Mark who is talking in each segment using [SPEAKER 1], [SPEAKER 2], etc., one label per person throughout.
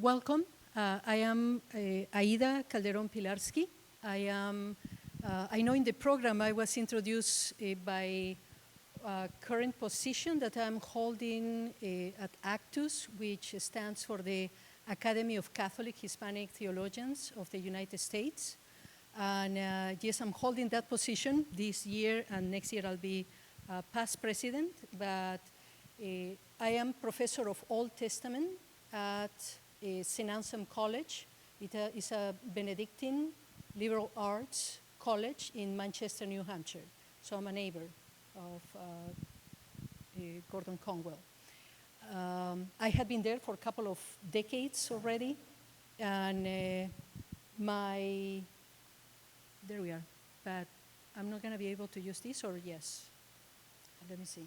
[SPEAKER 1] welcome. I am Ahida Calderon Pilarski. I know in the program I was introduced by a current position that I'm holding at ACTUS, which stands for the Academy of Catholic Hispanic Theologians of the United States. And yes, I'm holding that position this year, and next year I'll be past president, but I am professor of Old Testament at St. Anselm College. It is a Benedictine liberal arts college in Manchester, New Hampshire. So I'm a neighbor of Gordon Conwell. I had been there for a couple of decades already, and there we are, but I'm not gonna be able to use this, or yes? Let me see.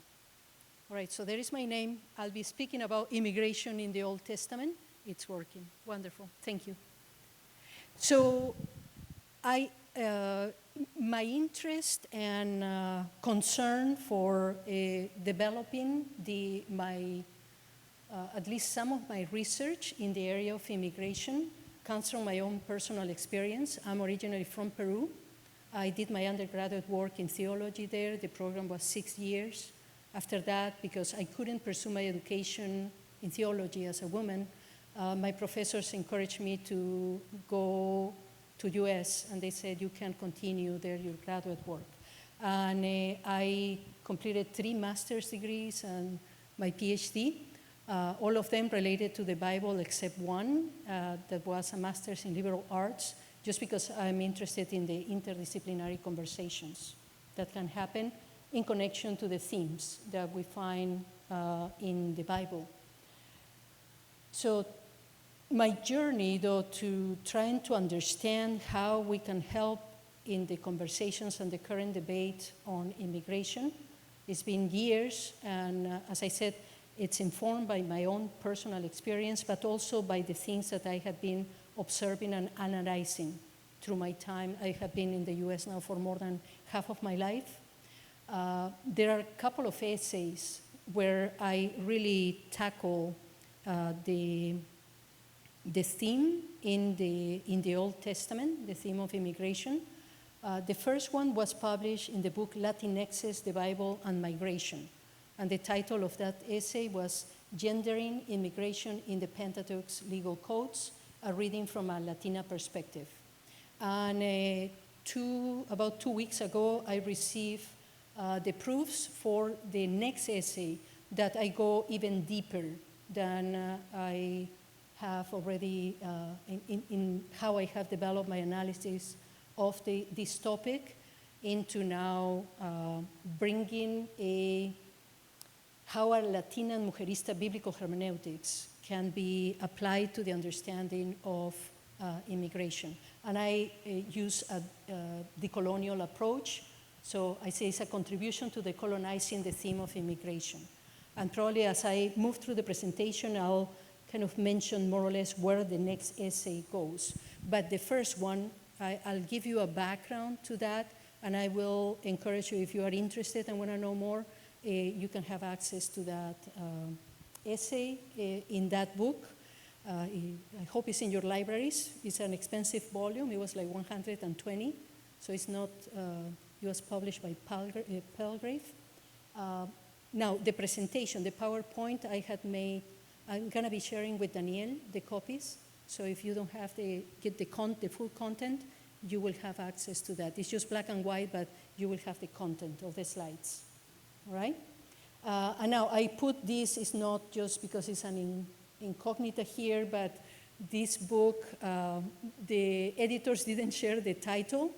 [SPEAKER 1] All right, so there is my name. I'll be speaking about immigration in the Old Testament. It's working, wonderful, thank you. So my interest and concern for developing at least some of my research in the area of immigration comes from my own personal experience. I'm originally from Peru. I did my undergraduate work in theology there. The program was 6 years. After that, because I couldn't pursue my education in theology as a woman, my professors encouraged me to go to US, and they said, you can continue there your graduate work. And I completed 3 master's degrees and my PhD, all of them related to the Bible except one that was a master's in liberal arts, just because I'm interested in the interdisciplinary conversations that can happen in connection to the themes that we find in the Bible. So my journey, though, to trying to understand how we can help in the conversations and the current debate on immigration, it's been years, and as I said, it's informed by my own personal experience, but also by the things that I have been observing and analyzing through my time. I have been in the US now for more than half of my life. There are a couple of essays where I really tackle the theme in the Old Testament, the theme of immigration. The first one was published in the book Latinxes, the Bible and Migration. And the title of that essay was Gendering Immigration in the Pentateuch's Legal Codes, a reading from a Latina perspective. And about 2 weeks ago, I received the proofs for the next essay that I go even deeper than I have already in how I have developed my analysis of this topic into now bringing how our Latina and Mujerista biblical hermeneutics can be applied to the understanding of immigration. And I use a decolonial approach. So I say it's a contribution to decolonizing the theme of immigration. And probably as I move through the presentation, I'll kind of mention more or less where the next essay goes. But the first one, I'll give you a background to that, and I will encourage you, if you are interested and want to know more, you can have access to that essay in that book. I hope it's in your libraries. It's an expensive volume. It was like 120, so it's not, it was published by Palgrave. Now, the presentation, the PowerPoint I had made, I'm gonna be sharing with Danielle the copies. So if you don't have the full content, you will have access to that. It's just black and white, but you will have the content of the slides, all right? And now I put this, is not just because it's an incognita here, but this book, the editors didn't share the title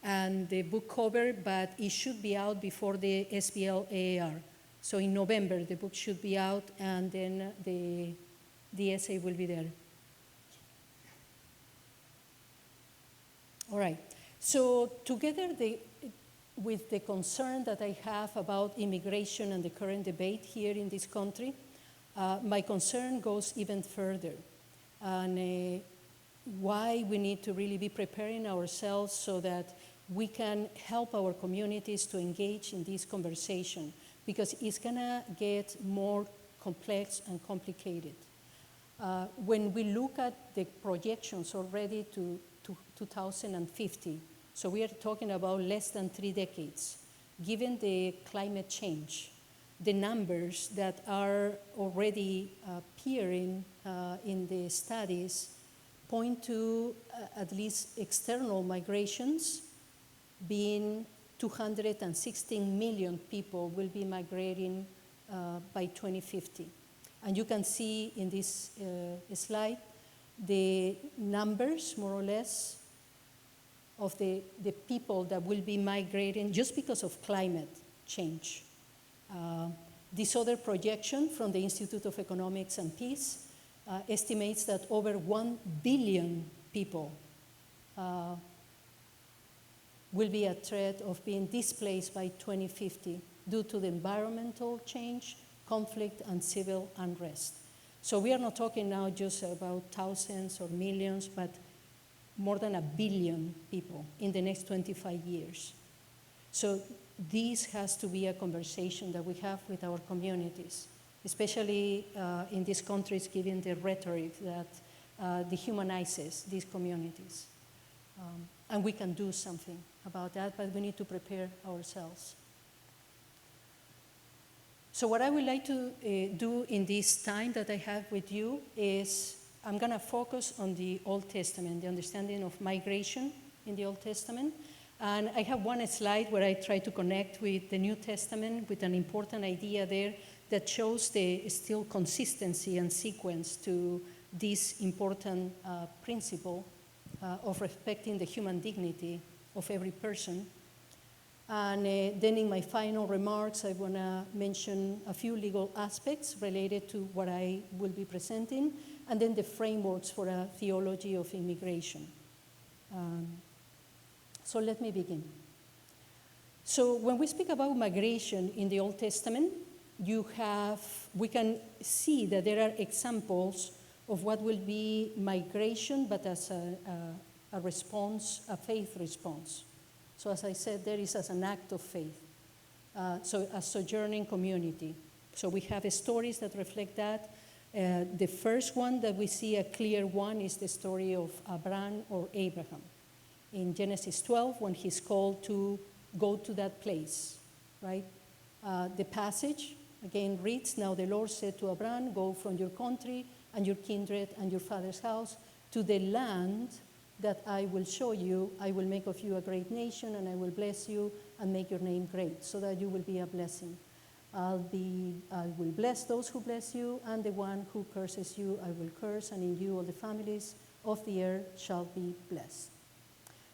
[SPEAKER 1] and the book cover, but it should be out before the SBL AAR. So in November, the book should be out, and then the essay will be there. All right, so together with the concern that I have about immigration and the current debate here in this country, my concern goes even further. And why we need to really be preparing ourselves so that we can help our communities to engage in this conversation, because it's gonna get more complex and complicated. When we look at the projections already to 2050, so we are talking about less than 3 decades, given the climate change, the numbers that are already appearing in the studies point to at least external migrations being 216 million people will be migrating by 2050. And you can see in this slide the numbers, more or less, of the people that will be migrating just because of climate change. This other projection from the Institute of Economics and Peace estimates that over 1 billion people will be at threat of being displaced by 2050 due to the environmental change, conflict, and civil unrest. So we are not talking now just about thousands or millions, but more than 1 billion people in the next 25 years. So this has to be a conversation that we have with our communities, especially in these countries, given the rhetoric that dehumanizes these communities. And we can do something about that, but we need to prepare ourselves. So what I would like to do in this time that I have with you is I'm going to focus on the Old Testament, the understanding of migration in the Old Testament. And I have one slide where I try to connect with the New Testament with an important idea there that shows the still consistency and sequence to this important principle of respecting the human dignity of every person. And then in my final remarks, I want to mention a few legal aspects related to what I will be presenting, and then the frameworks for a theology of immigration. So let me begin. So when we speak about migration in the Old Testament, we can see that there are examples of what will be migration, but as a response, a faith response. So as I said, there is as an act of faith. So a sojourning community. So we have stories that reflect that. The first one that we see, a clear one, is the story of Abraham or Abraham. In Genesis 12, when he's called to go to that place, right? The passage, again, reads, "Now the Lord said to Abraham, go from your country and your kindred and your father's house to the land that I will show you. I will make of you a great nation, and I will bless you and make your name great, so that you will be a blessing. I will bless those who bless you, and the one who curses you I will curse, and in you all the families of the earth shall be blessed."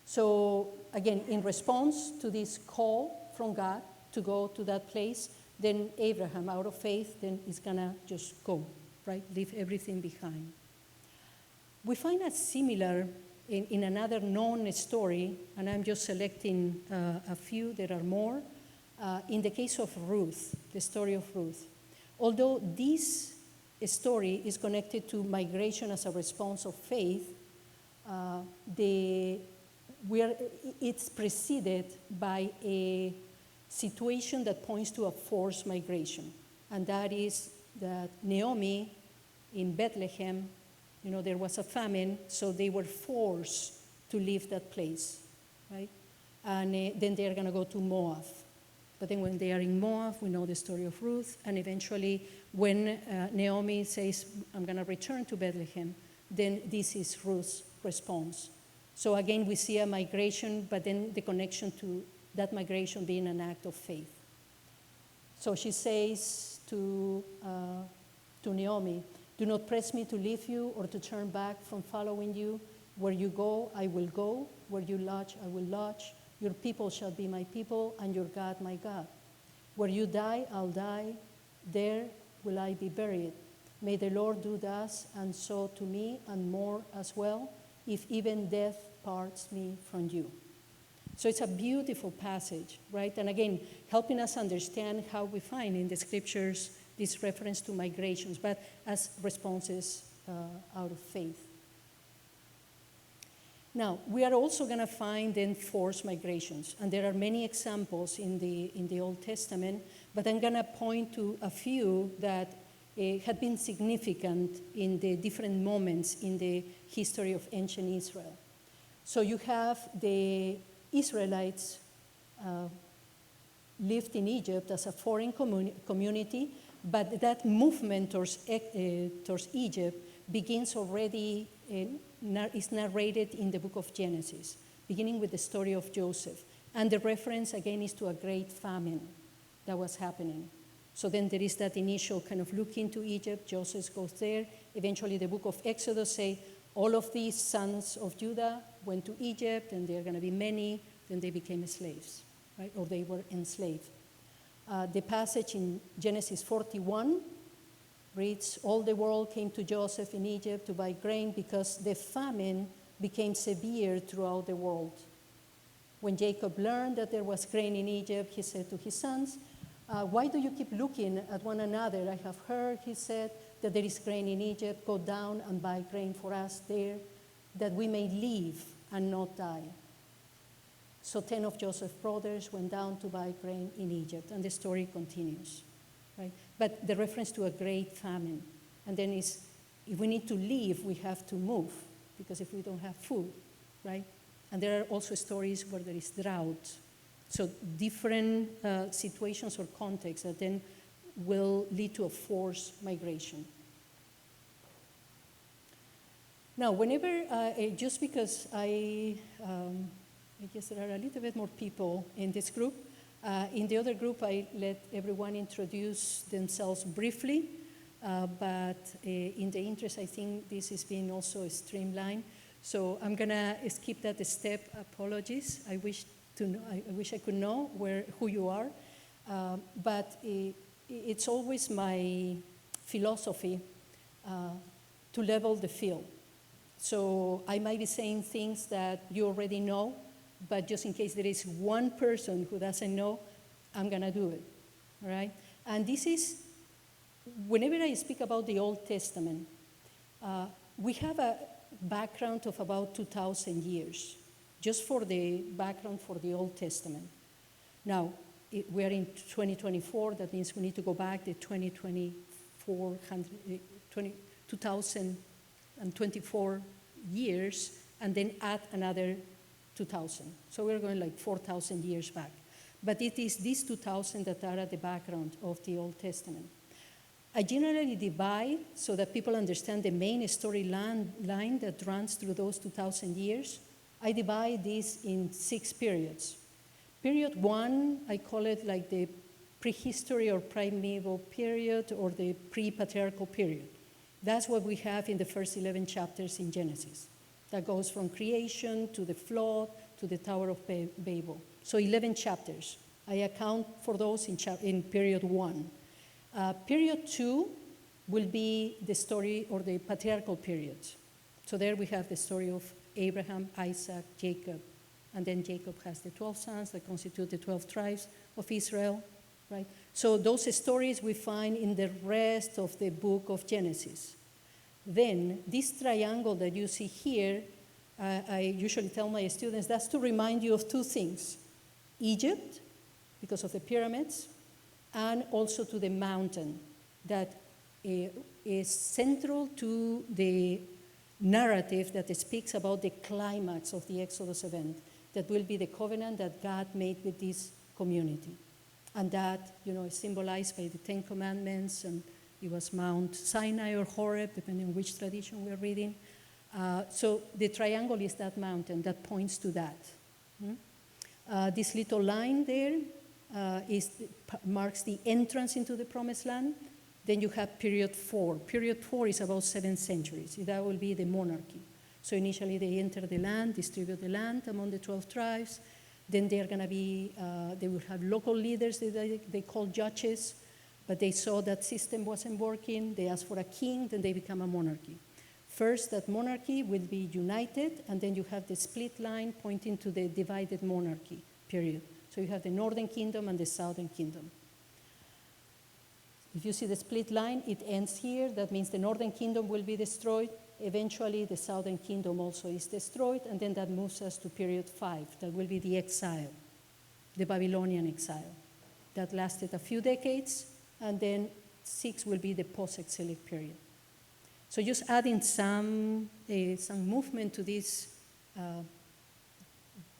[SPEAKER 1] So again, in response to this call from God to go to that place, then Abraham, out of faith, then is gonna just go, right? Leave everything behind. We find a similar in another known story, and I'm just selecting a few, there are more, in the case of Ruth, the story of Ruth. Although this story is connected to migration as a response of faith, it's preceded by a situation that points to a forced migration, and that is that Naomi in Bethlehem, there was a famine, so they were forced to leave that place, right? And then they're going to go to Moab. But then when they are in Moab, we know the story of Ruth, and eventually when Naomi says, "I'm going to return to Bethlehem," then this is Ruth's response. So again, we see a migration, but then the connection to that migration being an act of faith. So she says to Naomi, "Do not press me to leave you or to turn back from following you. Where you go, I will go. Where you lodge, I will lodge. Your people shall be my people, and your God my God. Where you die, I'll die. There will I be buried. May the Lord do thus and so to me, and more as well, if even death parts me from you." So it's a beautiful passage, right? And again, helping us understand how we find in the scriptures this reference to migrations, but as responses out of faith. Now, we are also going to find then forced migrations, and there are many examples in the Old Testament, but I'm going to point to a few that had been significant in the different moments in the history of ancient Israel. So you have the Israelites lived in Egypt as a foreign community, but that movement towards Egypt begins already, is narrated in the book of Genesis, beginning with the story of Joseph. And the reference, again, is to a great famine that was happening. So then there is that initial kind of look into Egypt. Joseph goes there. Eventually, the book of Exodus say all of these sons of Judah went to Egypt, and there are going to be many. Then they became slaves, right? Or they were enslaved. The passage in Genesis 41 reads, all the world came to Joseph in Egypt to buy grain because the famine became severe throughout the world. When Jacob learned that there was grain in Egypt, he said to his sons, why do you keep looking at one another? I have heard, he said, that there is grain in Egypt. Go down and buy grain for us there, that we may live and not die. So 10 of Joseph's brothers went down to buy grain in Egypt, and the story continues, right? But the reference to a great famine. And then is, if we need to leave, we have to move, because if we don't have food, right? And there are also stories where there is drought. So different situations or contexts that then will lead to a forced migration. Now, whenever, just because I guess there are a little bit more people in this group. In the other group, I let everyone introduce themselves briefly, but in the interest, I think this is being also streamlined. So I'm gonna skip that step. Apologies. I wish I could know who you are, but it's always my philosophy to level the field. So I might be saying things that you already know, but just in case there is one person who doesn't know, I'm going to do it, all right? And this is, whenever I speak about the Old Testament, we have a background of about 2,000 years, just for the background for the Old Testament. Now, we are in 2024, that means we need to go back to 2024 years, and then add another 2,000. So we're going like 4,000 years back. But it is these 2,000 that are at the background of the Old Testament. I generally divide so that people understand the main storyline that runs through those 2,000 years. I divide this in 6 periods. Period 1, I call it like the prehistory or primeval period or the pre-patriarchal period. That's what we have in the first 11 chapters in Genesis. That goes from creation to the flood to the Tower of Babel. So 11 chapters. I account for those in period 1. Period 2 will be the story or the patriarchal period. So there we have the story of Abraham, Isaac, Jacob. And then Jacob has the 12 sons that constitute the 12 tribes of Israel, right? So those stories we find in the rest of the book of Genesis. Then this triangle that you see here, I usually tell my students, that's to remind you of 2 things. Egypt, because of the pyramids, and also to the mountain that is central to the narrative that speaks about the climax of the Exodus event, that will be the covenant that God made with this community. And that, is symbolized by the 10 Commandments, and it was Mount Sinai or Horeb, depending on which tradition we're reading. So the triangle is that mountain that points to that. This little line there marks the entrance into the Promised Land. Then you have period 4. Period 4 is about 7 centuries. That will be the monarchy. So initially they enter the land, distribute the land among the 12 tribes. Then they're going to be, they will have local leaders that they call judges, but they saw that system wasn't working. They asked for a king, then they become a monarchy. First, that monarchy will be united, and then you have the split line pointing to the divided monarchy period. So you have the northern kingdom and the southern kingdom. If you see the split line, it ends here. That means the northern kingdom will be destroyed. Eventually, the southern kingdom also is destroyed, and then that moves us to period 5. That will be the exile, the Babylonian exile. That lasted a few decades, and then 6 will be the post-exilic period. So just adding some movement to this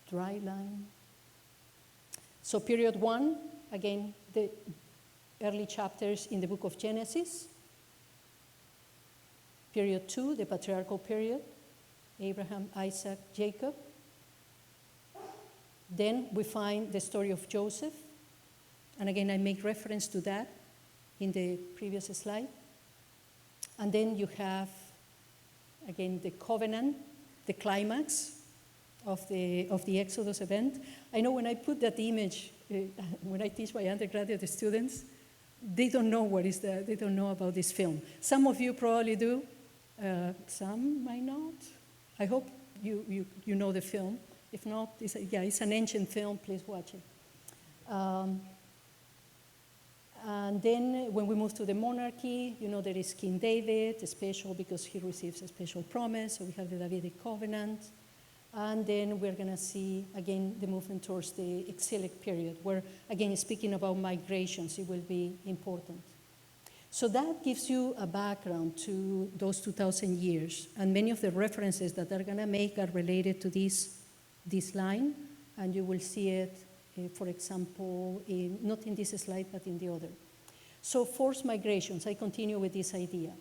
[SPEAKER 1] dry line. So period 1, again, the early chapters in the book of Genesis. Period 2, the patriarchal period, Abraham, Isaac, Jacob. Then we find the story of Joseph. And again, I make reference to that in the previous slide. And then you have, again, the covenant, the climax of the Exodus event. I know when I put that image, when I teach my undergraduate students, they don't know what is that. They don't know about this film. Some of you probably do. Some might not. I hope you know the film. If not, it's an ancient film. Please watch it. And then when we move to the monarchy, there is King David, special because he receives a special promise. So we have the Davidic covenant. And then we're going to see, again, the movement towards the exilic period, where, again, speaking about migrations, it will be important. So that gives you a background to those 2,000 years. And many of the references that I'm going to make are related to this line. And you will see it, for example, not in this slide, but in the other. So forced migrations, I continue with this idea.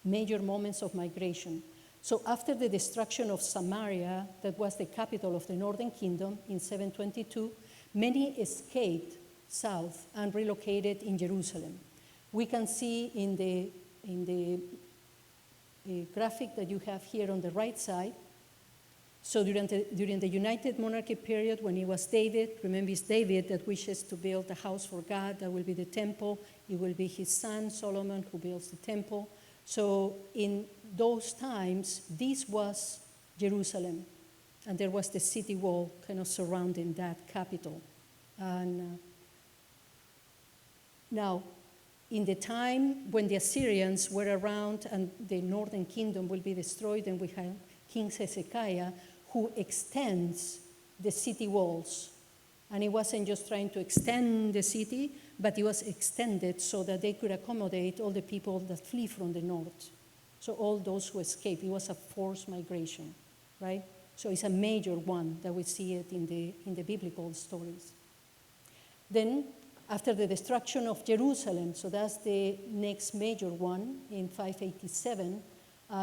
[SPEAKER 1] Major moments of migration. So after the destruction of Samaria, that was the capital of the Northern Kingdom in 722, many escaped south and relocated in Jerusalem. We can see in the graphic that you have here on the right side. So during the United Monarchy period, when it was David, remember it's David that wishes to build a house for God, that will be the temple. It will be his son, Solomon, who builds the temple. So in those times, this was Jerusalem, and there was the city wall kind of surrounding that capital. And now, in the time when the Assyrians were around and the northern kingdom will be destroyed, and we have King Hezekiah, who extends the city walls. And he wasn't just trying to extend the city, but it was extended so that they could accommodate all the people that flee from the north. So all those who escaped, it was a forced migration, right? So it's a major one that we see it in the biblical stories. Then, after the destruction of Jerusalem, so that's the next major one in 587,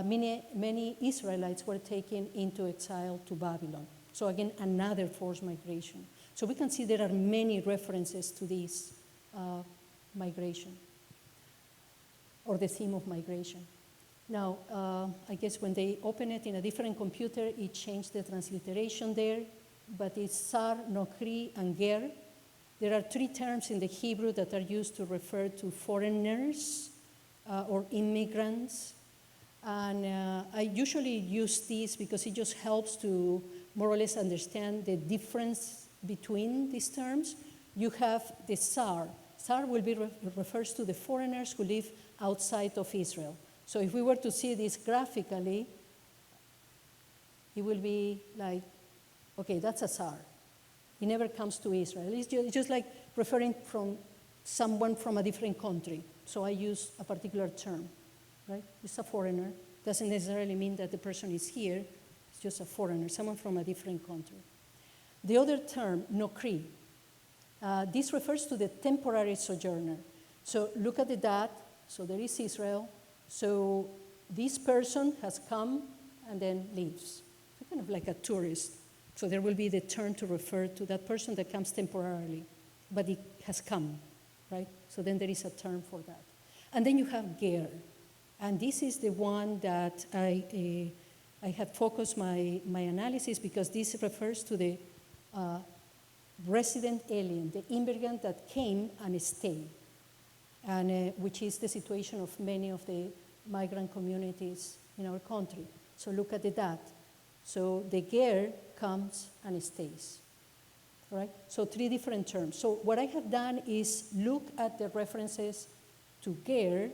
[SPEAKER 1] many Israelites were taken into exile to Babylon. So again, another forced migration. So we can see there are many references to this migration, or the theme of migration. Now, I guess when they open it in a different computer, it changed the transliteration there, but it's Sar, Nokri, and Ger. There are 3 terms in the Hebrew that are used to refer to foreigners or immigrants. And I usually use these because it just helps to more or less understand the difference between these terms. You have the Sar. Sar will be refers to the foreigners who live outside of Israel. So if we were to see this graphically, it will be like, okay, that's a Sar. He never comes to Israel. It's just like referring from someone from a different country. So I use a particular term, right? It's a foreigner. Doesn't necessarily mean that the person is here. It's just a foreigner, someone from a different country. The other term, nokri, this refers to the temporary sojourner. So look at the dot. So there is Israel. So this person has come and then leaves. So kind of like a tourist. So there will be the term to refer to that person that comes temporarily, but it has come, right? So then there is a term for that. And then you have ger. And this is the one that I have focused my analysis because this refers to the resident alien, the immigrant that came and stayed, and which is the situation of many of the migrant communities in our country. So look at that. So the ger comes and stays, right? So 3 different terms. So what I have done is look at the references to ger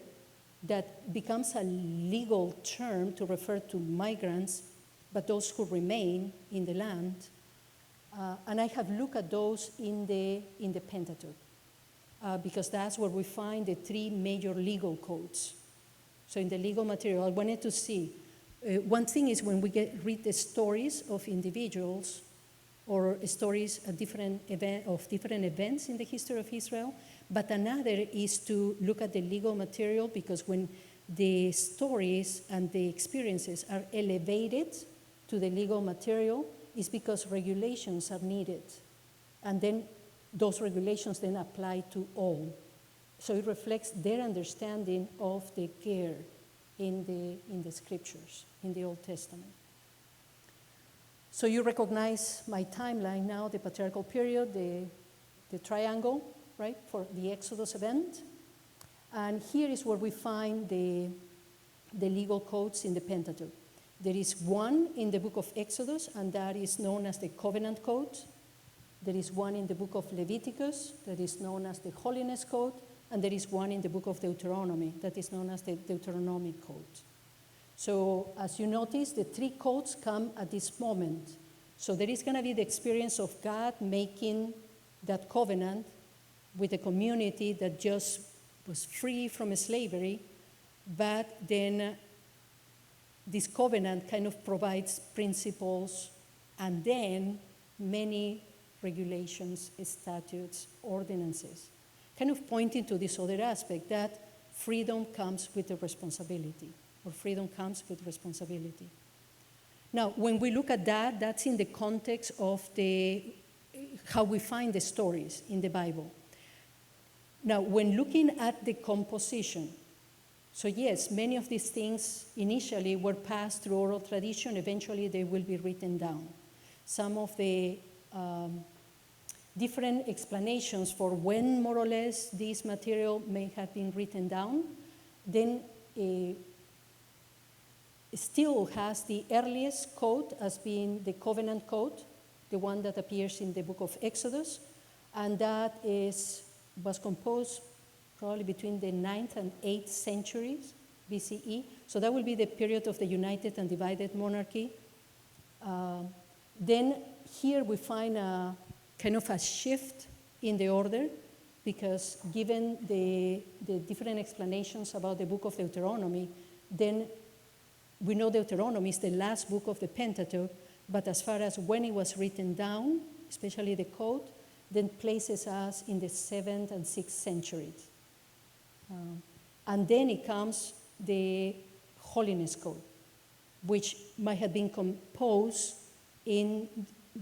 [SPEAKER 1] that becomes a legal term to refer to migrants, but those who remain in the land. And I have looked at those in the Pentateuch. because that's where we find the three major legal codes. So in the legal material, I wanted to see, one thing is when we read the stories of individuals or stories of different events in the history of Israel, but another is to look at the legal material, because when the stories and the experiences are elevated to the legal material, it's because regulations are needed. And then those regulations then apply to all. So it reflects their understanding of the ger in the scriptures, in the Old Testament. So you recognize my timeline now, the patriarchal period, the triangle, right, for the Exodus event. And here is where we find the legal codes in the Pentateuch. There is one in the book of Exodus, and that is known as the Covenant Code. There is one in the book of Leviticus that is known as the Holiness Code, and there is one in the book of Deuteronomy that is known as the Deuteronomic Code. So as you notice, the three codes come at this moment. So there is going to be the experience of God making that covenant with a community that just was free from slavery, but then this covenant kind of provides principles and then many regulations, statutes, ordinances, kind of pointing to this other aspect, that freedom comes with the responsibility, or freedom comes with responsibility. Now, when we look at that, that's in the context of how we find the stories in the Bible. Now, when looking at the composition, so yes, many of these things initially were passed through oral tradition. Eventually, they will be written down. Some of the different explanations for when more or less this material may have been written down, then still has the earliest code as being the Covenant Code, the one that appears in the book of Exodus, and that was composed probably between the 9th and 8th centuries BCE. So that will be the period of the united and divided monarchy. Then here we find a kind of a shift in the order, because given the different explanations about the book of Deuteronomy, then we know Deuteronomy is the last book of the Pentateuch, but as far as when it was written down, especially the code, then places us in the 7th and 6th centuries. And then it comes the Holiness Code, which might have been composed during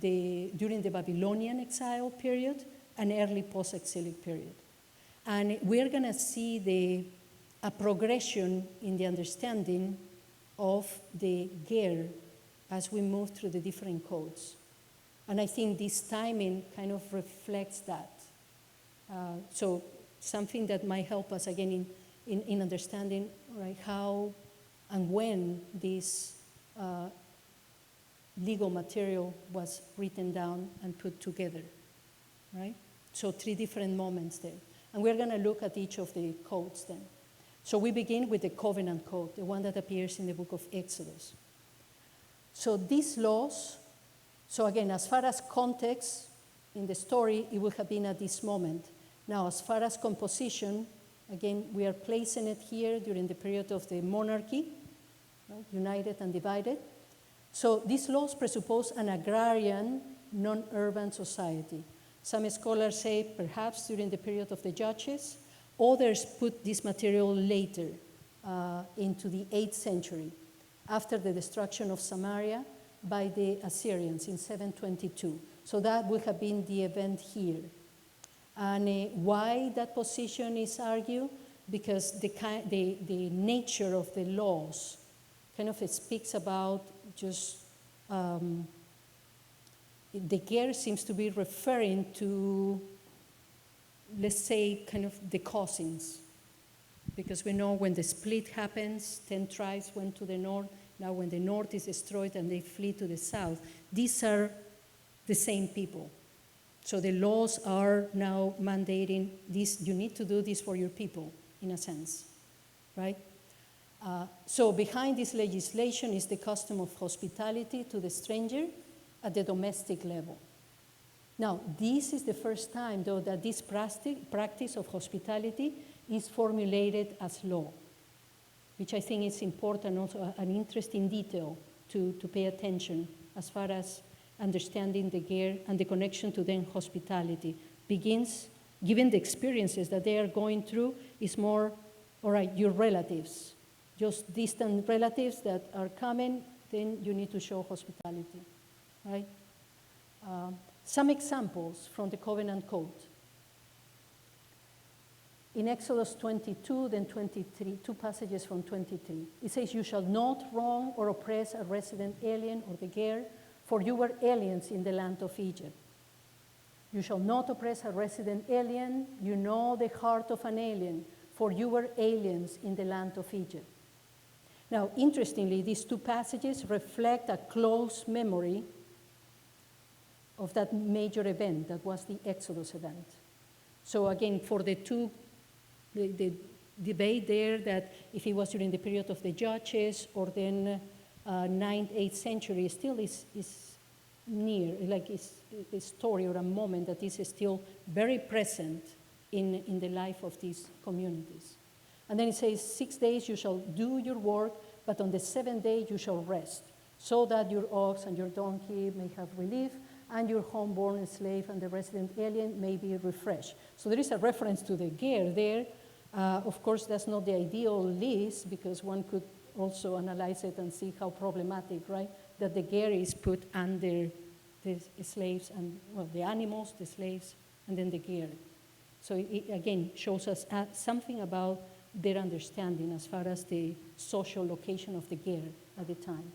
[SPEAKER 1] the Babylonian exile period and early post-exilic period. And we're going to see a progression in the understanding of the ger as we move through the different codes. And I think this timing kind of reflects that. So something that might help us again in understanding, right, how and when this legal material was written down and put together, right? So 3 different moments there. And we're going to look at each of the codes then. So we begin with the Covenant Code, the one that appears in the book of Exodus. So these laws, so again, as far as context in the story, it would have been at this moment. Now, as far as composition, again, we are placing it here during the period of the monarchy, right, united and divided. So these laws presuppose an agrarian, non-urban society. Some scholars say perhaps during the period of the judges. Others put this material later, into the 8th century, after the destruction of Samaria by the Assyrians in 722. So that would have been the event here. And why that position is argued? Because the nature of the laws kind of speaks about just the ger seems to be referring to, let's say, kind of the cousins. Because we know when the split happens, 10 tribes went to the north. Now when the north is destroyed and they flee to the south, these are the same people. So the laws are now mandating this, you need to do this for your people, in a sense, right? So behind this legislation is the custom of hospitality to the stranger at the domestic level. Now, this is the first time, though, that this practice of hospitality is formulated as law, which I think is important, also an interesting detail to pay attention as far as understanding the ger and the connection to then hospitality begins, given the experiences that they are going through, is more, all right, your relatives, just distant relatives that are coming, then you need to show hospitality, right? Some examples from the Covenant Code. In Exodus 22, then 23, two passages from 23. It says, you shall not wrong or oppress a resident alien or the ger, for you were aliens in the land of Egypt. You shall not oppress a resident alien, you know the heart of an alien, for you were aliens in the land of Egypt. Now, interestingly, these two passages reflect a close memory of that major event that was the Exodus event. So again, for the debate there that if it was during the period of the Judges or then 9th, 8th century, still is near, like it's a story or a moment that is still very present in the life of these communities. And then it says, 6 days you shall do your work, but on the 7th day you shall rest, so that your ox and your donkey may have relief, and your homeborn slave and the resident alien may be refreshed. So there is a reference to the ger there. Of course, that's not the ideal list, because one could also analyze it and see how problematic, right, that the ger is put under the slaves and, well, the animals, the slaves, and then the ger. So it, again, shows us something about their understanding as far as the social location of the ger at the time.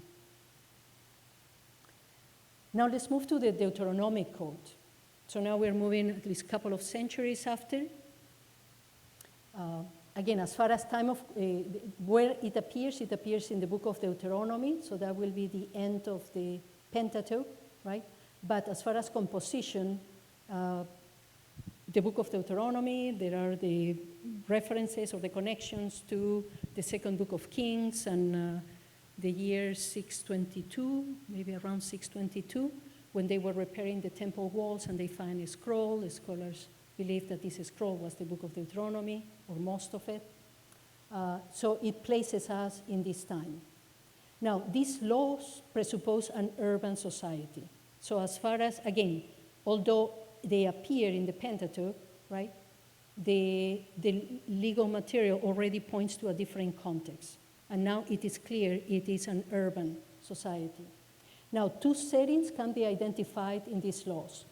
[SPEAKER 1] Now let's move to the Deuteronomic Code. So now we're moving at least a couple of centuries after. Again, as far as time of where it appears in the book of Deuteronomy, so that will be the end of the Pentateuch, right? But as far as composition, the book of Deuteronomy, there are the references or the connections to the second book of Kings and the year 622, maybe around 622, when they were repairing the temple walls and they find a scroll. The scholars believe that this scroll was the book of Deuteronomy, or most of it. So it places us in this time. Now, these laws presuppose an urban society. So as far as, again, although they appear in the Pentateuch, right, the legal material already points to a different context. And now it is clear it is an urban society. Now, two settings can be identified in these laws.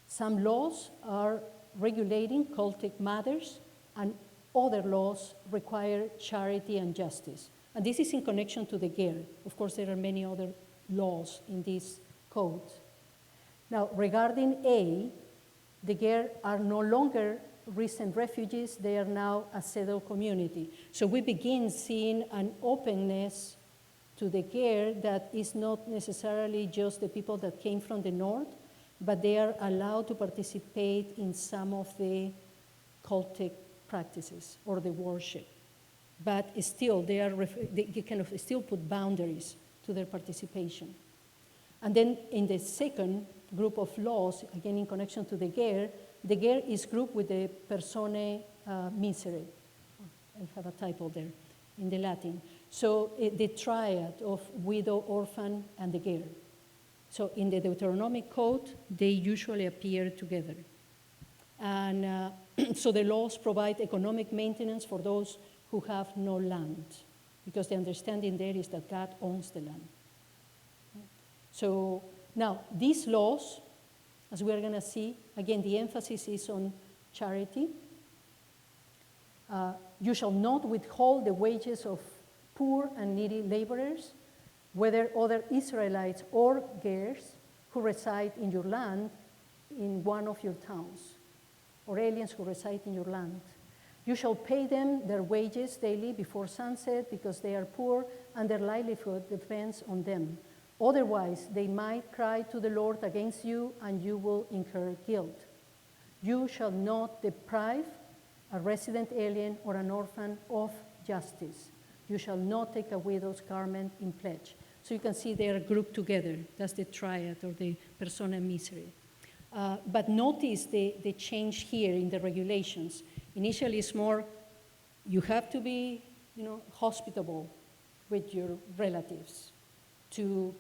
[SPEAKER 1] Some laws are regulating cultic matters, and other laws require charity and justice. And this is in connection to the ger. Of course, there are many other laws in this code. Now, regarding A, the ger are no longer recent refugees, they are now a settled community. So we begin seeing an openness to the ger that is not necessarily just the people that came from the north, but they are allowed to participate in some of the cultic practices or the worship. But still, they kind of still put boundaries to their participation. And then in the second group of laws, again in connection to the ger is grouped with the personae miserae. I have a typo there in the Latin. So the triad of widow, orphan, and the ger. So in the Deuteronomic Code, they usually appear together. And so the laws provide economic maintenance for those who have no land, because the understanding there is that God owns the land. So now, these laws, as we're going to see, again, the emphasis is on charity. You shall not withhold the wages of poor and needy laborers, whether other Israelites or Gers who reside in your land in one of your towns, or aliens who reside in your land. You shall pay them their wages daily before sunset, because they are poor and their livelihood depends on them. Otherwise, they might cry to the Lord against you, and you will incur guilt. You shall not deprive a resident alien or an orphan of justice. You shall not take a widow's garment in pledge. So you can see they are grouped together. That's the triad or the persona miserae. But notice the change here in the regulations. Initially, it's more, you have to be, hospitable with your relatives. To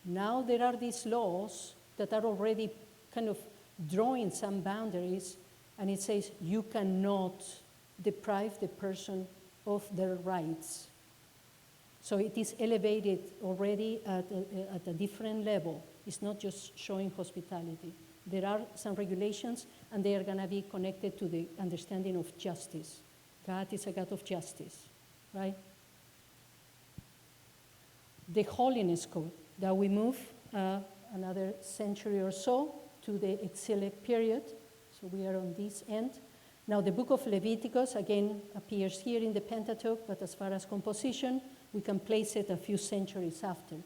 [SPEAKER 1] now there are these laws that are already kind of drawing some boundaries, and it says you cannot deprive the person of their rights. So it is elevated already at a different level. It's not just showing hospitality. There are some regulations, and they are going to be connected to the understanding of justice. God is a God of justice, right? The Holiness Code, that we move another century or so to the exilic period. So we are on this end. Now the book of Leviticus, again, appears here in the Pentateuch, but as far as composition, we can place it a few centuries after.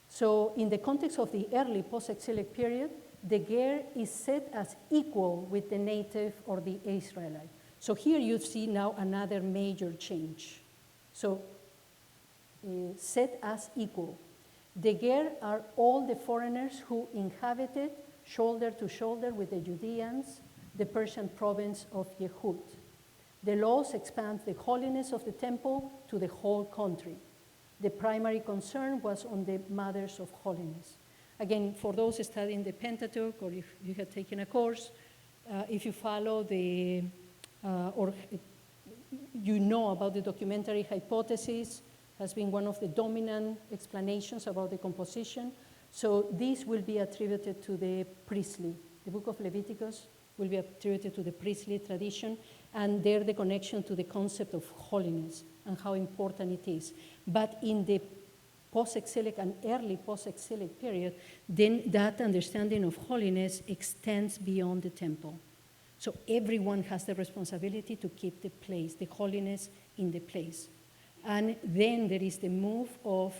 [SPEAKER 1] So in the context of the early post-exilic period, the ger is set as equal with the native or the Israelite. So here you see now another major change. So set as equal. The ger are all the foreigners who inhabited shoulder to shoulder with the Judeans, the Persian province of Yehud. The laws expand the holiness of the temple to the whole country. The primary concern was on the matters of holiness. Again, for those studying the Pentateuch, or if you had taken a course, if you follow or you know about the documentary hypothesis, has been one of the dominant explanations about the composition. So this will be attributed to the priestly. The book of Leviticus will be attributed to the priestly tradition, and there the connection to the concept of holiness and how important it is. But in the post-exilic and early post-exilic period, then that understanding of holiness extends beyond the temple. So everyone has the responsibility to keep the place, the holiness in the place. And then there is the move of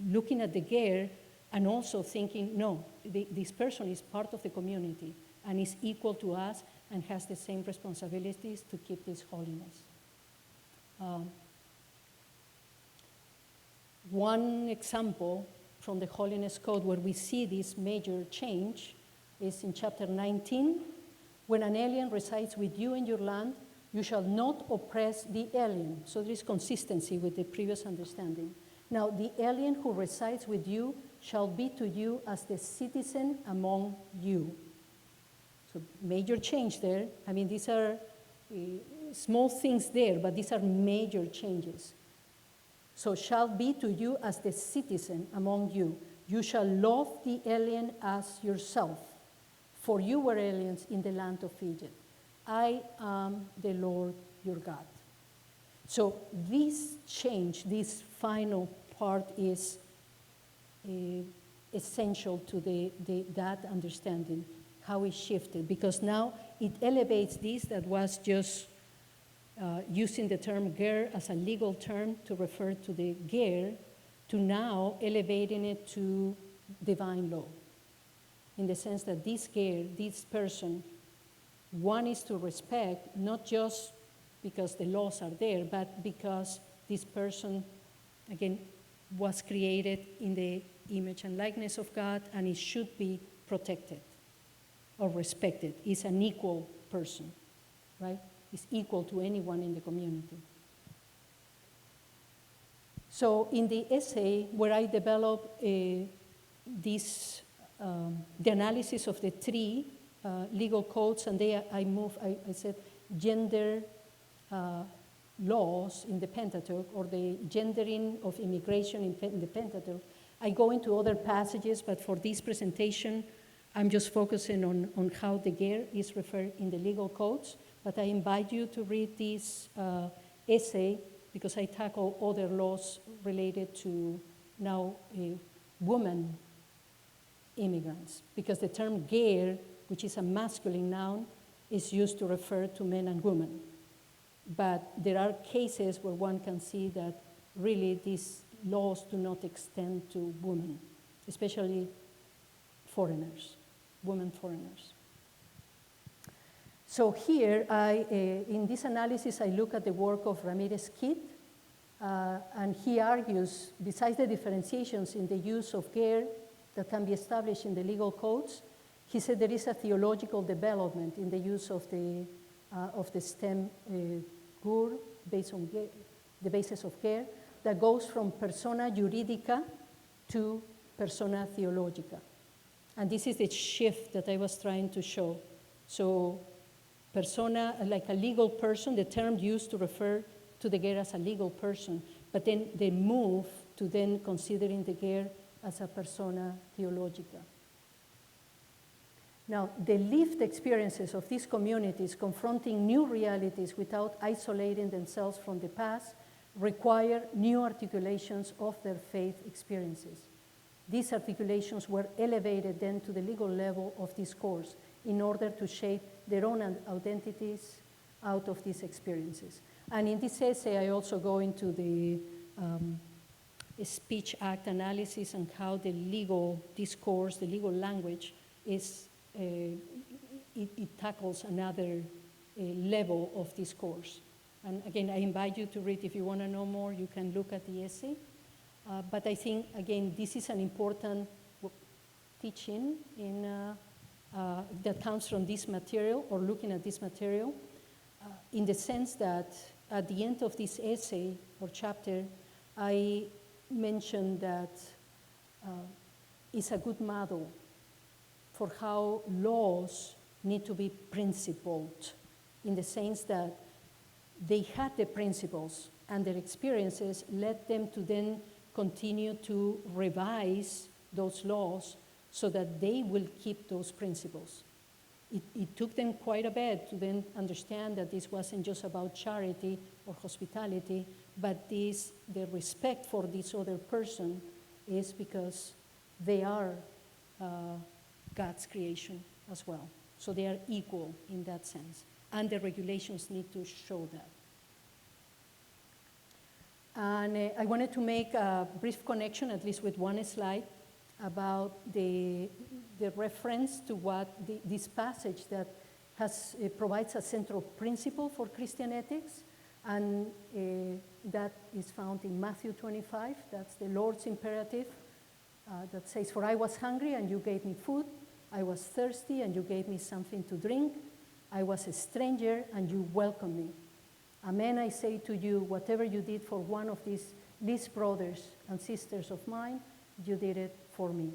[SPEAKER 1] looking at the ger and also thinking, no, this person is part of the community and is equal to us and has the same responsibilities to keep this holiness. One example from the Holiness Code where we see this major change is in chapter 19. When an alien resides with you in your land, you shall not oppress the alien. So there is consistency with the previous understanding. Now, the alien who resides with you shall be to you as the citizen among you. So major change there. I mean, these are small things there, but these are major changes. So shall be to you as the citizen among you. You shall love the alien as yourself, for you were aliens in the land of Egypt. I am the Lord your God. So this change, this final part is essential to that understanding, how it shifted, because now it elevates this that was just using the term ger as a legal term to refer to the ger, to now elevating it to divine law, in the sense that this ger, this person, one is to respect, not just because the laws are there, but because this person, again, was created in the image and likeness of God, and it should be protected or respected. It's an equal person, right? It's equal to anyone in the community. So in the essay where I develop the analysis of the three legal codes, and I said gender laws in the Pentateuch, or the gendering of immigration in the Pentateuch. I go into other passages, but for this presentation, I'm just focusing on how the ger is referred in the legal codes. But I invite you to read this essay, because I tackle other laws related to now women immigrants, because the term ger, which is a masculine noun, is used to refer to men and women. But there are cases where one can see that really these laws do not extend to women, especially foreigners, women foreigners. So here, in this analysis, I look at the work of Ramirez Kidd, and he argues, besides the differentiations in the use of ger that can be established in the legal codes, he said there is a theological development in the use of the stem gur, based on the basis of ger, that goes from persona juridica to persona theologica. And this is the shift that I was trying to show. So persona, like a legal person, the term used to refer to the ger as a legal person, but then they move to then considering the ger as a persona theologica. Now, the lived experiences of these communities confronting new realities without isolating themselves from the past require new articulations of their faith experiences. These articulations were elevated then to the legal level of discourse in order to shape their own identities out of these experiences. And in this essay, I also go into the Speech Act analysis and how the legal discourse, the legal language, is it tackles another level of discourse. And again, I invite you to read. If you want to know more, you can look at the essay. But I think, again, this is an important teaching that comes from this material, or looking at this material, in the sense that at the end of this essay or chapter, I mentioned that it's a good model for how laws need to be principled, in the sense that they had the principles and their experiences led them to then continue to revise those laws so that they will keep those principles. It took them quite a bit to then understand that this wasn't just about charity or hospitality, but the respect for this other person is because they are God's creation as well. So they are equal in that sense. And the regulations need to show that. And I wanted to make a brief connection, at least with one slide, about the reference to what this passage that provides a central principle for Christian ethics, and that is found in Matthew 25. That's the Lord's imperative that says, "For I was hungry and you gave me food. I was thirsty and you gave me something to drink. I was a stranger and you welcomed me. Amen, I say to you, whatever you did for one of these least brothers and sisters of mine, you did it for me."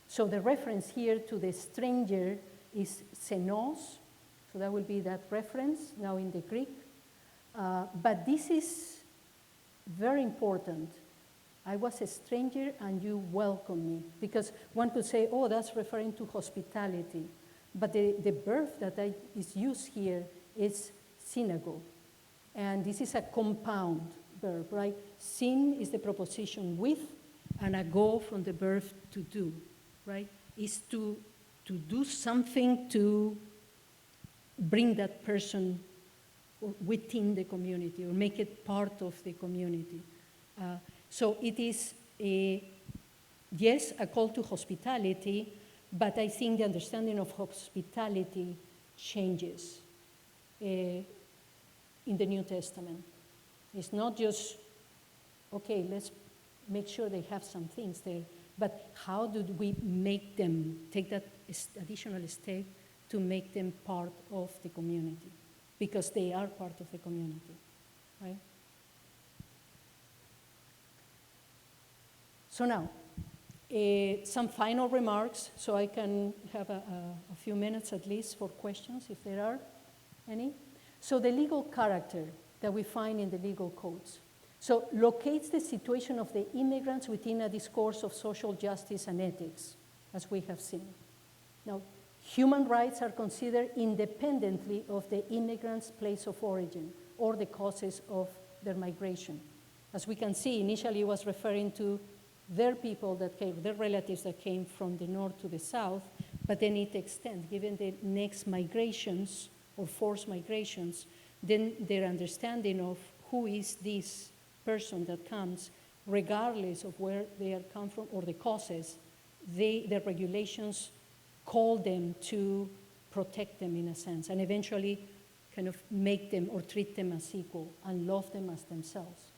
[SPEAKER 1] So the reference here to the stranger is xenos, so that will be that reference now in the Greek. But this is very important. I was a stranger and you welcomed me, because one could say, oh, that's referring to hospitality. But the verb that is used here is synagogue. And this is a compound verb, right? Sin is the preposition with, and ago from the verb to do, right? Is to do something to bring that person within the community or make it part of the community. So it is, yes, a call to hospitality, but I think the understanding of hospitality changes in the New Testament. It's not just, okay, let's make sure they have some things there, but how do we make them take that additional step to make them part of the community? Because they are part of the community, right? So now, some final remarks, so I can have a few minutes at least for questions, if there are any. So the legal character that we find in the legal codes. So locates the situation of the immigrants within a discourse of social justice and ethics, as we have seen. Now, human rights are considered independently of the immigrants' place of origin or the causes of their migration. As we can see, initially it was referring to their people that came, their relatives that came from the north to the south, but then it extends, given the next migrations or forced migrations, then their understanding of who is this person that comes, regardless of where they are come from or the causes, the regulations call them to protect them in a sense, and eventually kind of make them or treat them as equal and love them as themselves.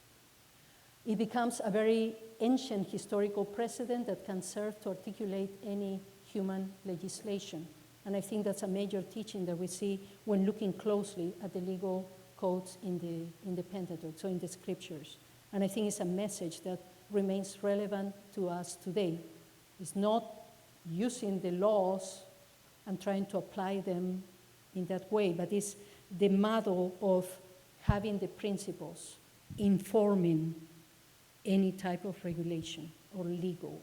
[SPEAKER 1] It becomes a very ancient historical precedent that can serve to articulate any human legislation. And I think that's a major teaching that we see when looking closely at the legal codes in the Pentateuch, so in the scriptures. And I think it's a message that remains relevant to us today. It's not using the laws and trying to apply them in that way, but it's the model of having the principles informing any type of regulation or legal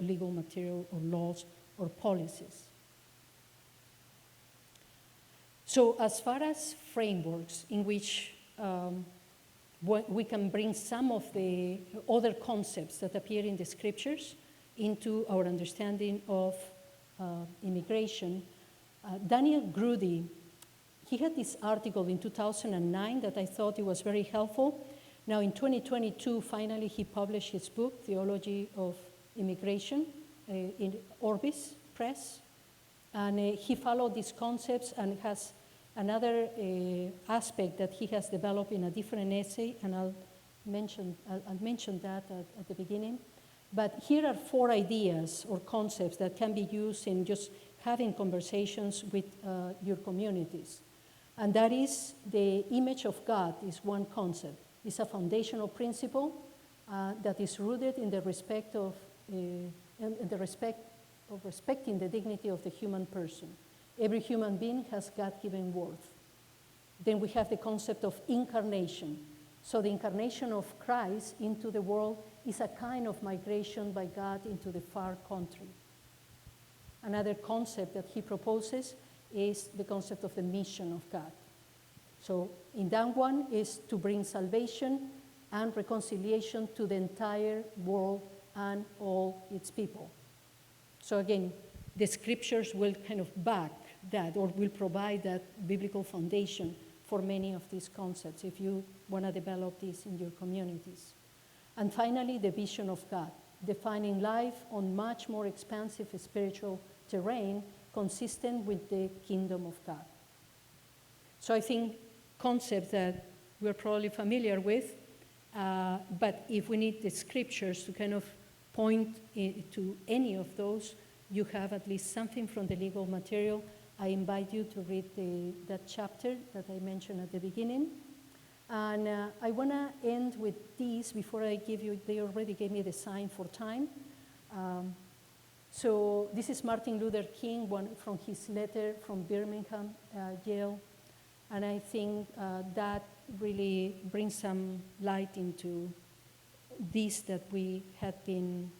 [SPEAKER 1] legal material or laws or policies. So as far as frameworks in which we can bring some of the other concepts that appear in the scriptures into our understanding of immigration, Daniel Grudy, he had this article in 2009 that I thought it was very helpful. Now in 2022, finally he published his book, Theology of Immigration, in Orbis Press. And he followed these concepts and has another aspect that he has developed in a different essay, and I'll mention that at the beginning. But here are 4 ideas or concepts that can be used in just having conversations with your communities. And that is the image of God is one concept. It's a foundational principle that is rooted in the respect of respecting the dignity of the human person. Every human being has God-given worth. Then we have the concept of incarnation. So the incarnation of Christ into the world is a kind of migration by God into the far country. Another concept that he proposes is the concept of the mission of God. So in that one is to bring salvation and reconciliation to the entire world and all its people. So again, the scriptures will kind of back that or will provide that biblical foundation for many of these concepts if you want to develop this in your communities. And finally, the vision of God, defining life on much more expansive spiritual terrain consistent with the kingdom of God. So I think concepts that we're probably familiar with, but if we need the scriptures to kind of point to any of those, you have at least something from the legal material. I invite you to read that chapter that I mentioned at the beginning. And I want to end with this before I give you, they already gave me the sign for time. So this is Martin Luther King, one from his letter from Birmingham jail. And I think that really brings some light into this that we had been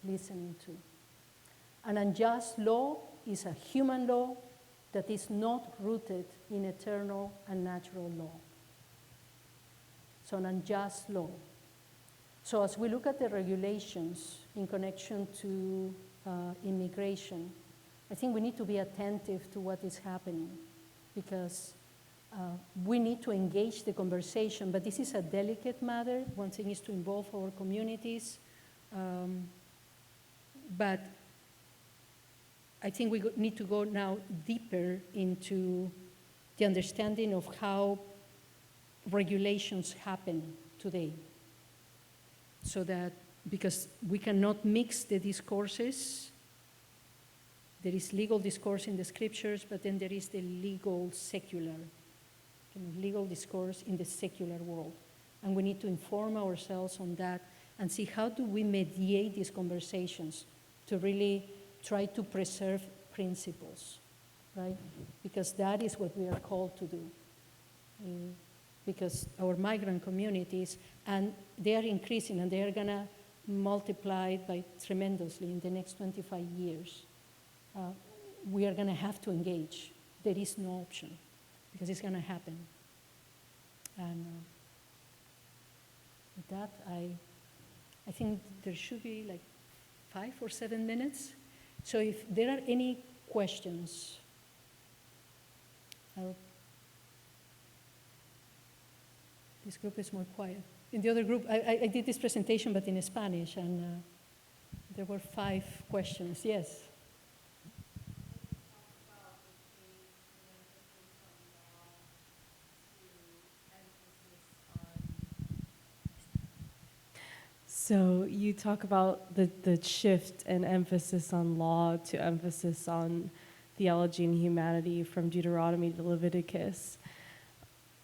[SPEAKER 1] listening to. An unjust law is a human law that is not rooted in eternal and natural law. So an unjust law. So as we look at the regulations in connection to immigration, I think we need to be attentive to what is happening because we need to engage the conversation, but this is a delicate matter. One thing is to involve our communities, but I think we need to go now deeper into the understanding of how regulations happen today. So that, because we cannot mix the discourses, there is legal discourse in the scriptures, but then there is the legal secular, legal discourse in the secular world. And we need to inform ourselves on that and see how do we mediate these conversations to really try to preserve principles, right? Because that is what we are called to do. Because our migrant communities, and they are increasing and they are gonna multiply by tremendously in the next 25 years. We are gonna have to engage. There is no option because it's gonna happen. And with that, I think there should be like 5 or 7 minutes. So if there are any questions, this group is more quiet. In the other group, I did this presentation, but in Spanish, and there were 5 questions. Yes?
[SPEAKER 2] So you talk about the shift and emphasis on law to emphasis on theology and humanity from Deuteronomy to Leviticus.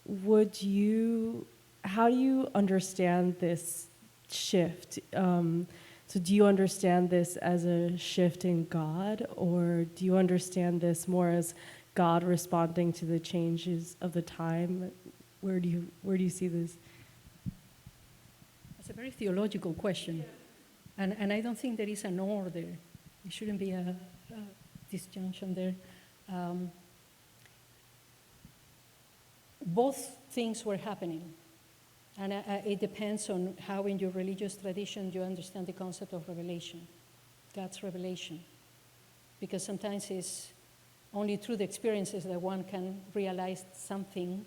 [SPEAKER 2] How do you understand this shift? So do you understand this as a shift in God, or do you understand this more as God responding to the changes of the time? Where do you see this?
[SPEAKER 1] It's a very theological question. Yeah. And I don't think there is an order. There shouldn't be a disjunction there. Both things were happening. And it depends on how in your religious tradition you understand the concept of revelation, God's revelation. Because sometimes it's only through the experiences that one can realize something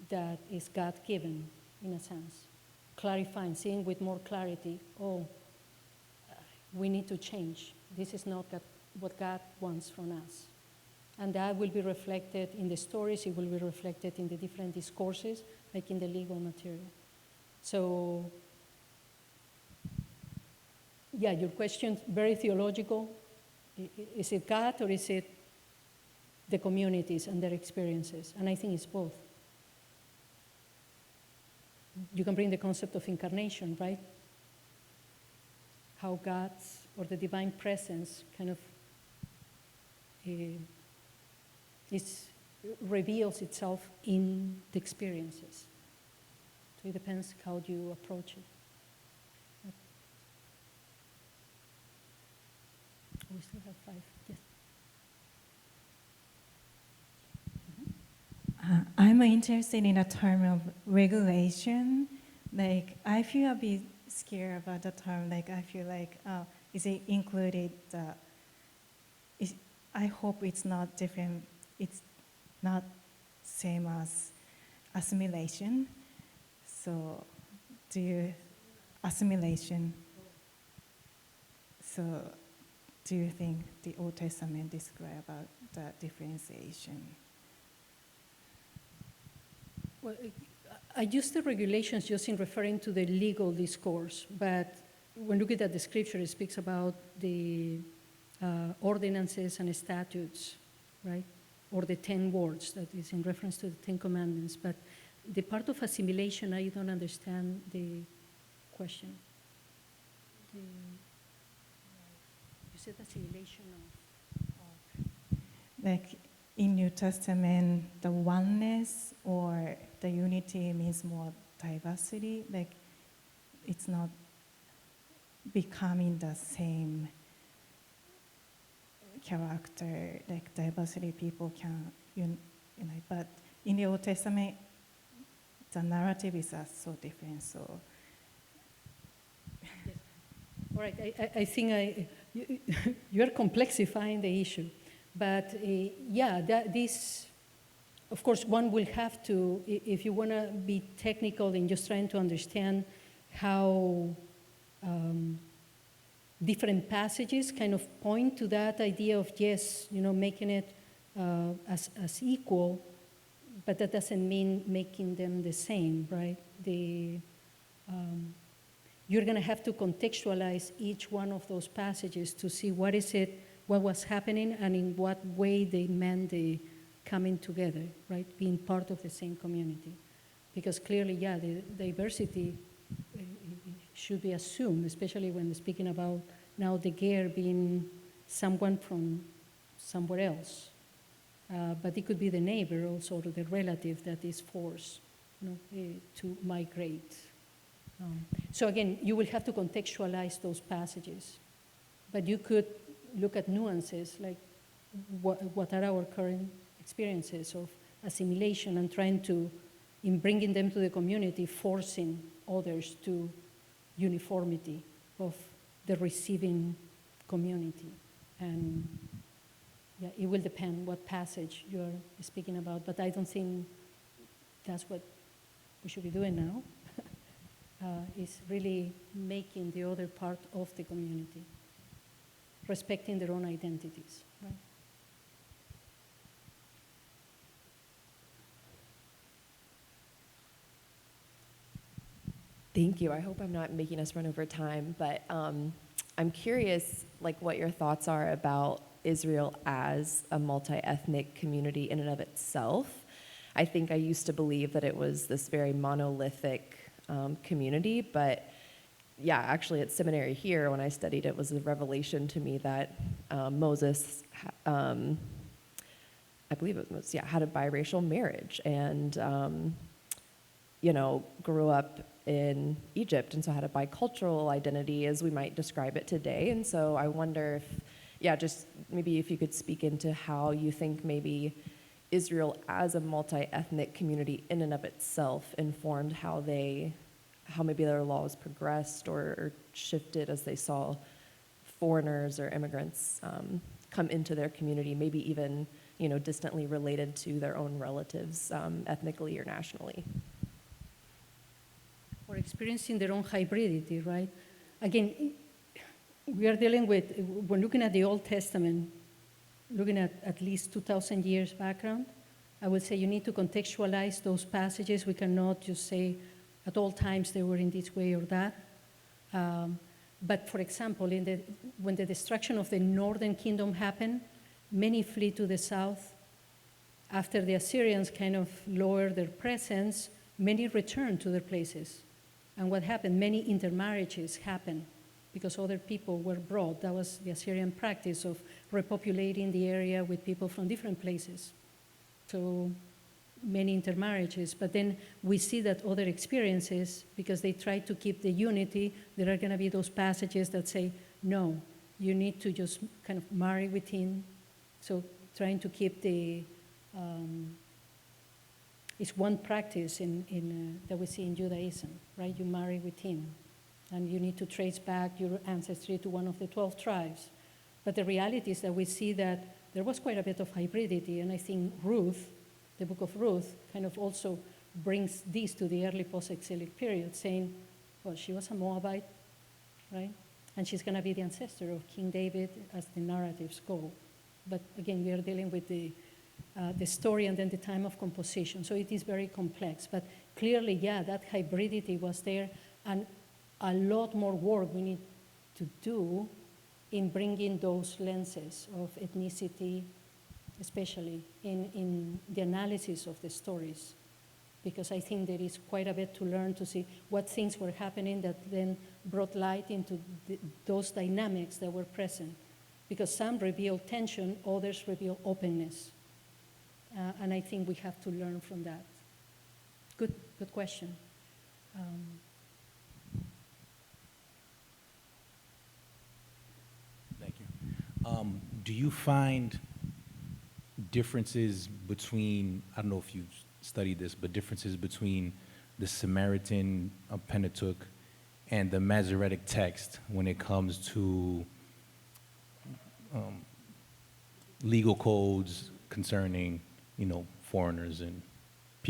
[SPEAKER 1] that is God-given, in a sense. Clarifying, seeing with more clarity, we need to change. This is not what God wants from us. And that will be reflected in the stories, it will be reflected in the different discourses, like in the legal material. So, yeah, your question, very theological. Is it God or is it the communities and their experiences? And I think it's both. You can bring the concept of incarnation, right? How God's or the divine presence kind of reveals itself in the experiences. So it depends how you approach it. We still have 5. Yes.
[SPEAKER 3] I'm interested in a term of regulation. Like, I feel a bit scared about the term. Like, I feel like, is it included? I hope it's not different. It's not same as assimilation. So, assimilation. So, do you think the Old Testament describe about the differentiation?
[SPEAKER 1] Well, I use the regulations just in referring to the legal discourse, but when looking at the scripture, it speaks about the ordinances and statutes, right? Or the 10 words, that is in reference to the 10 commandments. But the part of assimilation, I don't understand the question. You said assimilation of?
[SPEAKER 3] Like, in New Testament, the oneness or the unity means more diversity. Like, it's not becoming the same character. Like, diversity, people can unite. But in the Old Testament, the narrative is so different. So.
[SPEAKER 1] Yes. All right. I think you are complexifying the issue. But this, of course, one will have to, if you want to be technical in just trying to understand how different passages kind of point to that idea of, yes, making it as equal, but that doesn't mean making them the same, right? You're going to have to contextualize each one of those passages to see what was happening and in what way they meant the coming together, right? Being part of the same community. Because clearly, the diversity should be assumed, especially when speaking about now the ger being someone from somewhere else. But it could be the neighbor also, or the relative that is forced to migrate. So again, you will have to contextualize those passages. But you could look at nuances, like what are our current experiences of assimilation and trying to, in bringing them to the community, forcing others to uniformity of the receiving community. And it will depend what passage you're speaking about, but I don't think that's what we should be doing now, is really making the other part of the community, respecting their own identities, right?
[SPEAKER 4] Thank you. I hope I'm not making us run over time, but I'm curious, like, what your thoughts are about Israel as a multi-ethnic community in and of itself. I think I used to believe that it was this very monolithic community, but yeah, actually at seminary here, when I studied, it was a revelation to me that Moses, I believe it was Moses, yeah, had a biracial marriage and, grew up in Egypt, and so had a bicultural identity as we might describe it today. And so I wonder if, just maybe if you could speak into how you think maybe Israel as a multi-ethnic community in and of itself informed how maybe their laws progressed or shifted as they saw foreigners or immigrants come into their community, maybe even, distantly related to their own relatives, ethnically or nationally.
[SPEAKER 1] Or experiencing their own hybridity, right? Again, we are dealing with, when looking at the Old Testament, looking at least 2,000 years background, I would say you need to contextualize those passages. We cannot just say at all times they were in this way or that. But for example, when the destruction of the northern kingdom happened, many flee to the south. After the Assyrians kind of lowered their presence, many returned to their places. And what happened? Many intermarriages happened because other people were brought. That was the Assyrian practice of repopulating the area with people from different places. So many intermarriages. But then we see that other experiences, because they try to keep the unity, there are going to be those passages that say, no, you need to just kind of marry within. So trying to keep it's one practice that we see in Judaism, right? You marry within, and you need to trace back your ancestry to one of the 12 tribes. But the reality is that we see that there was quite a bit of hybridity, and I think Ruth, the book of Ruth, kind of also brings this to the early post-exilic period, saying, well, she was a Moabite, right? And she's going to be the ancestor of King David as the narratives go. But again, we are dealing with the story and then the time of composition. So it is very complex. But clearly, that hybridity was there, and a lot more work we need to do in bringing those lenses of ethnicity, especially in the analysis of the stories. Because I think there is quite a bit to learn to see what things were happening that then brought light into those dynamics that were present. Because some reveal tension, others reveal openness. And I think we have to learn from that. Good question.
[SPEAKER 5] Thank you. Do you find differences between, I don't know if you've studied this, but differences between the Samaritan Pentateuch and the Masoretic text when it comes to legal codes concerning, foreigners and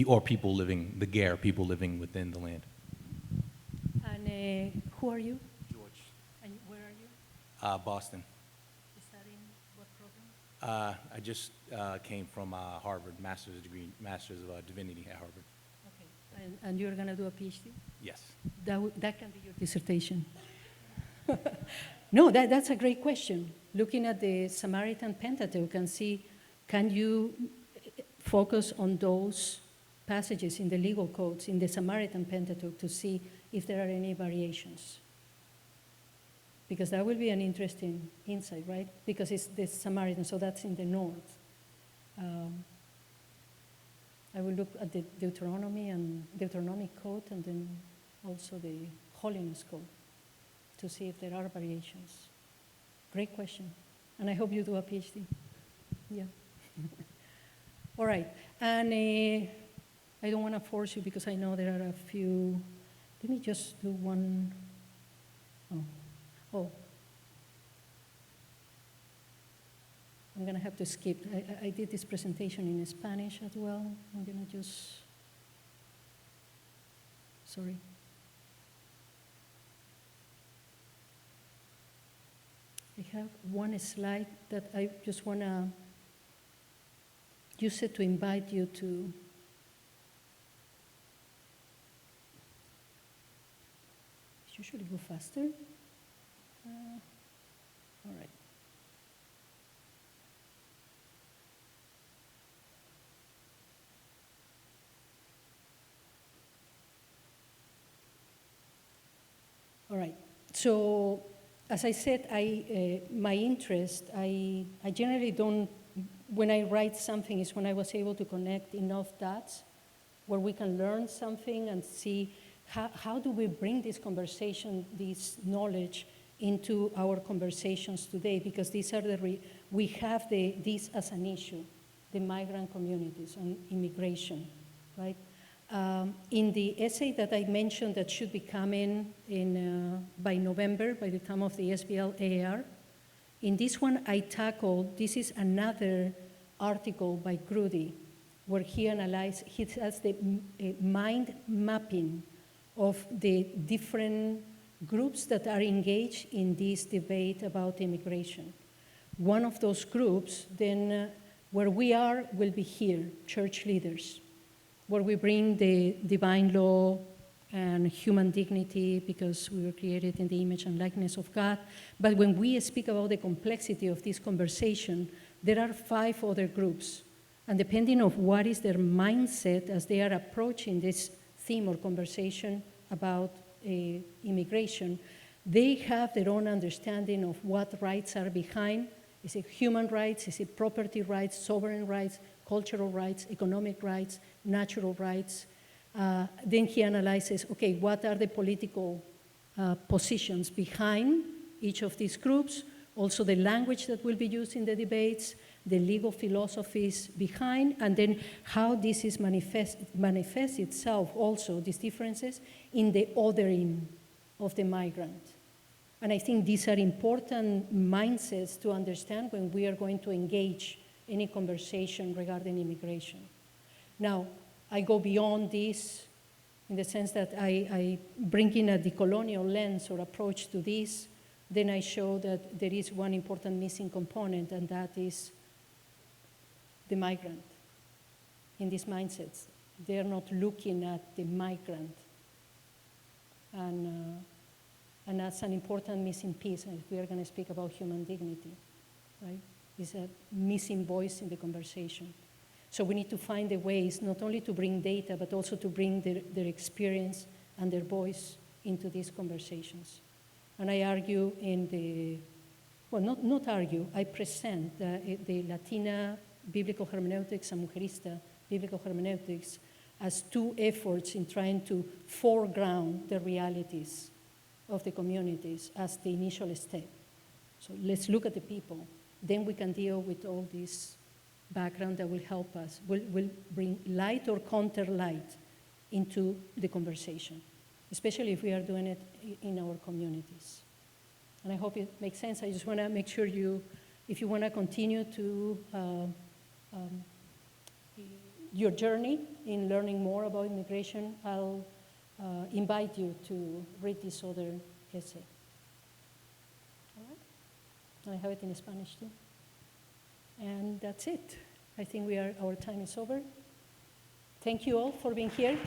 [SPEAKER 5] or people living, the Ger, people living within the land?
[SPEAKER 1] And who are you?
[SPEAKER 5] George.
[SPEAKER 1] And where are you?
[SPEAKER 5] Boston.
[SPEAKER 1] Studying what program?
[SPEAKER 5] I just came from Harvard, Master's of Divinity at Harvard.
[SPEAKER 1] Okay. And you're going to do a PhD?
[SPEAKER 5] Yes.
[SPEAKER 1] That can be your dissertation. No, that's a great question. Looking at the Samaritan Pentateuch and see, can you focus on those passages in the legal codes in the Samaritan Pentateuch to see if there are any variations? Because that will be an interesting insight, right? Because it's the Samaritan, so that's in the north. I will look at the Deuteronomic code and then also the Holiness code to see if there are variations. Great question. And I hope you do a PhD. Yeah. All right. And I don't want to force you because I know there are a few. Let me just do one. Oh. I'm going to have to skip. I did this presentation in Spanish as well. I'm going to just. Sorry. I have one slide that I just want to use it to invite you to usually go faster. All right. All right. So, as I said, my interest, I generally don't, when I write something is when I was able to connect enough dots where we can learn something and see how do we bring this conversation, this knowledge into our conversations today, because these are we have this as an issue, the migrant communities and immigration, right? In the essay that I mentioned that should be coming by November, by the time of the SBL AR, in this one I tackled, this is another article by Grudy, where he has the mind mapping of the different groups that are engaged in this debate about immigration. One of those groups, then where we are, will be here, church leaders, where we bring the divine law and human dignity because we were created in the image and likeness of God. But when we speak about the complexity of this conversation, there are 5 other groups. And depending on what is their mindset as they are approaching this theme or conversation about immigration, they have their own understanding of what rights are behind. Is it human rights? Is it property rights, sovereign rights, cultural rights, economic rights, natural rights? Then he analyzes, okay, what are the political positions behind each of these groups, also the language that will be used in the debates, the legal philosophies behind, and then how this is manifests itself also, these differences, in the othering of the migrant. And I think these are important mindsets to understand when we are going to engage any conversation regarding immigration. Now, I go beyond this in the sense that I bring in a decolonial lens or approach to this. Then I show that there is one important missing component, and that is the migrant in these mindsets. They're not looking at the migrant. And that's an important missing piece if we are going to speak about human dignity, right? It's a missing voice in the conversation. So we need to find the ways not only to bring data, but also to bring their experience and their voice into these conversations. And I argue not argue, I present the Latina biblical hermeneutics and Mujerista biblical hermeneutics as 2 efforts in trying to foreground the realities of the communities as the initial step. So let's look at the people. Then we can deal with all this background that will help us, will bring light or counter light into the conversation, especially if we are doing it in our communities. And I hope it makes sense. I just want to make sure if you want to continue to your journey in learning more about immigration, I'll invite you to read this other essay. All right? And I have it in Spanish too. And that's it. I think our time is over. Thank you all for being here.